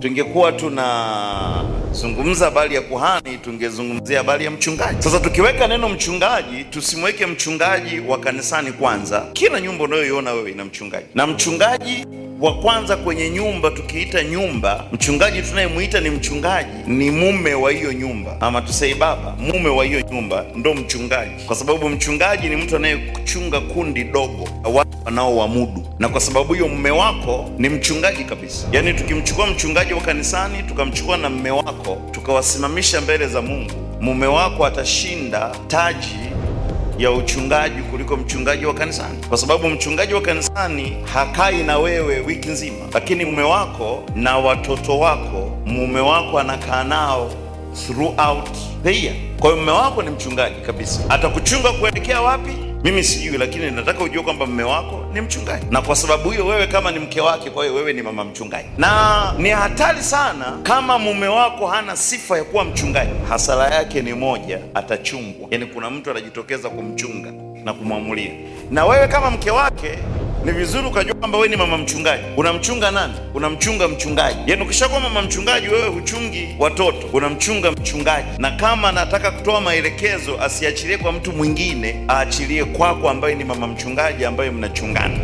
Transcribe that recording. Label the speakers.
Speaker 1: tungekuwa tunazungumza habari ya kuhani, tungezungumzia habari ya mchungaji. Sasa tukiweka neno mchungaji, tusimweke mchungaji wa kanisani kwanza. Kila nyumba unayoiona wewe ina mchungaji, na mchungaji wa kwanza kwenye nyumba, tukiita nyumba, mchungaji tunayemuita ni mchungaji ni mume wa hiyo nyumba, ama tusei baba, mume wa hiyo nyumba ndo mchungaji, kwa sababu mchungaji ni mtu anayechunga kundi dogo watu wanaowamudu, na kwa sababu hiyo mume wako ni mchungaji kabisa. Yaani tukimchukua mchungaji wa kanisani tukamchukua na mume wako tukawasimamisha mbele za Mungu, mume wako atashinda taji ya uchungaji kuliko mchungaji wa kanisani, kwa sababu mchungaji wa kanisani hakai na wewe wiki nzima, lakini mume wako na watoto wako, mume wako anakaa nao throughout the year. Kwa hiyo mume wako ni mchungaji kabisa. Atakuchunga kuelekea wapi mimi sijui, lakini nataka ujue kwamba mume wako ni mchungaji, na kwa sababu hiyo wewe kama ni mke wake, kwa hiyo wewe ni mama mchungaji. Na ni hatari sana kama mume wako hana sifa ya kuwa mchungaji. Hasara yake ni moja, atachungwa. Yaani kuna mtu anajitokeza kumchunga na kumwamulia, na wewe kama mke wake ni vizuri ukajua kwamba wewe ni mama mchungaji. Unamchunga nani? Unamchunga mchungaji. Yaani ukishakuwa mama mchungaji, wewe huchungi watoto, unamchunga mchungaji. Na kama anataka kutoa maelekezo asiachilie kwa mtu mwingine, aachilie kwako, ambaye ni mama mchungaji, ambaye mnachungana.